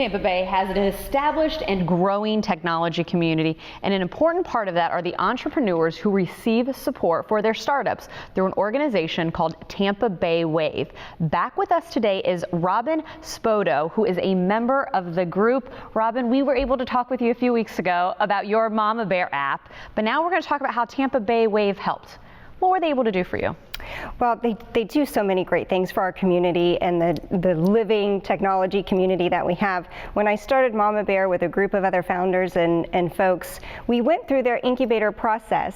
Tampa Bay has an established and growing technology community, and an important part of that are the entrepreneurs who receive support for their startups through an organization called Tampa Bay WaVE. Back with us today is Robin Spoto, who is a member of the group. Robin, we were able to talk with you a few weeks ago about your Mama Bear app, but now we're going to talk about how Tampa Bay WaVE helped. What were they able to do for you? Well, they do so many great things for our community and the living technology community that we have. When I started Mama Bear with a group of other founders and folks, we went through their incubator process,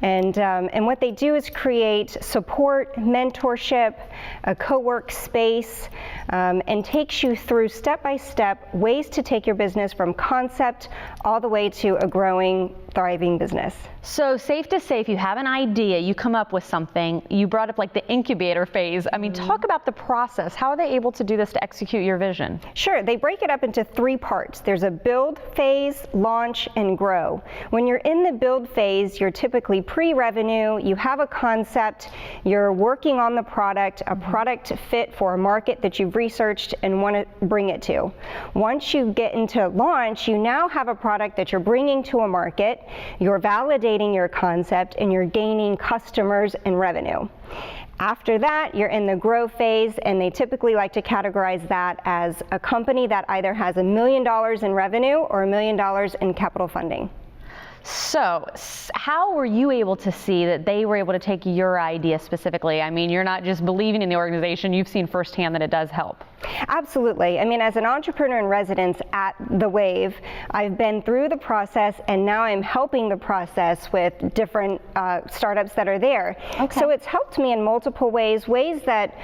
and what they do is create support, mentorship, a co-work space, and takes you through step-by-step ways to take your business from concept all the way to a growing, thriving business. So safe to say, if you have an idea, you come up with something, you brought up like the incubator phase. I mean, talk about the process. How are they able to do this to execute your vision? Sure, they break it up into 3 parts. There's a build phase, launch, and grow. When you're in the build phase, you're typically pre-revenue, you have a concept, you're working on the product, a product fit for a market that you've researched and want to bring it to. Once you get into launch, you now have a product that you're bringing to a market, you're validating your concept, and you're gaining customers and revenue. After that, you're in the grow phase, and they typically like to categorize that as a company that either has $1 million in revenue or $1 million in capital funding. So how were you able to see that they were able to take your idea specifically? I mean, you're not just believing in the organization, you've seen firsthand that it does help. Absolutely. I mean, as an entrepreneur in residence at the WaVE, I've been through the process, and now I'm helping the process with different startups that are there. Okay. So it's helped me in multiple ways that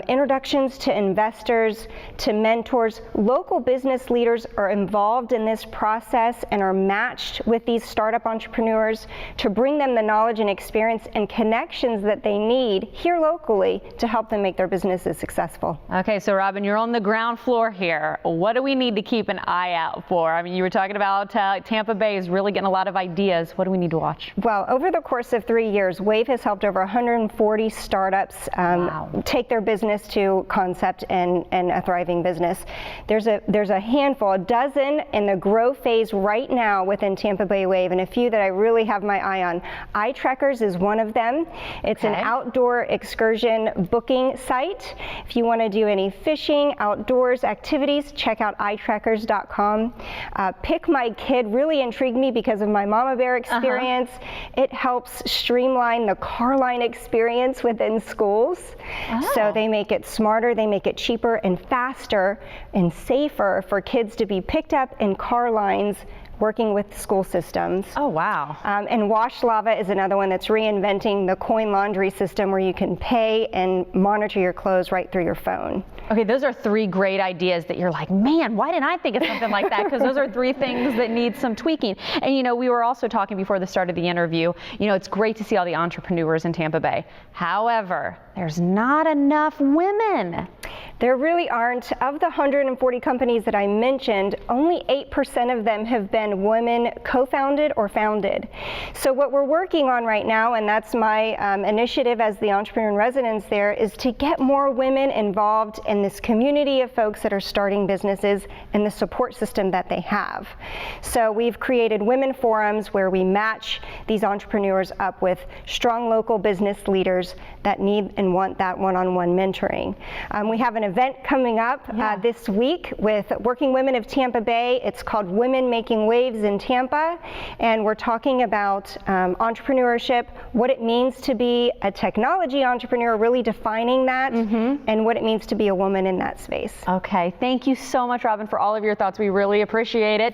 introductions to investors, to mentors, local business leaders are involved in this process and are matched with these startup entrepreneurs to bring them the knowledge and experience and connections that they need here locally to help them make their businesses successful. Okay, so Robin, you're on the ground floor here. What do we need to keep an eye out for? I mean, you were talking about Tampa Bay is really getting a lot of ideas. What do we need to watch? Well, over the course of 3 years, WaVE has helped over 140 startups take their business to concept and a thriving business. There's a handful, a dozen in the grow phase right now within Tampa Bay WaVE, and a few that I really have my eye on. iTrekkers is one of them. It's an outdoor excursion booking site. If you want to do any fishing, outdoors activities, check out itrekkers.com. Pick My Kid really intrigued me because of my Mama Bear experience. It helps streamline the car line experience within schools. So they make it smarter, they make it cheaper and faster and safer for kids to be picked up in car lines working with school systems. Oh, wow. And Wash Lava is another one that's reinventing the coin laundry system where you can pay and monitor your clothes right through your phone. Okay, those are 3 great ideas that you're like, man, why didn't I think of something like that? Because those are 3 things that need some tweaking. And, you know, we were also talking before the start of the interview, you know, it's great to see all the entrepreneurs in Tampa Bay. However, there's not enough women. There really aren't. Of the 140 companies that I mentioned, only 8% of them have been women co-founded or founded. So what we're working on right now, and that's my initiative as the entrepreneur in residence there, is to get more women involved in this community of folks that are starting businesses and the support system that they have. So we've created women forums where we match these entrepreneurs up with strong local business leaders that need and want that one-on-one mentoring. We have an event coming up this week with Working Women of Tampa Bay. It's called Women Making Waves in Tampa, and we're talking about entrepreneurship, what it means to be a technology entrepreneur, really defining that, and what it means to be a woman in that space. Okay, thank you so much, Robin, for all of your thoughts. We really appreciate it.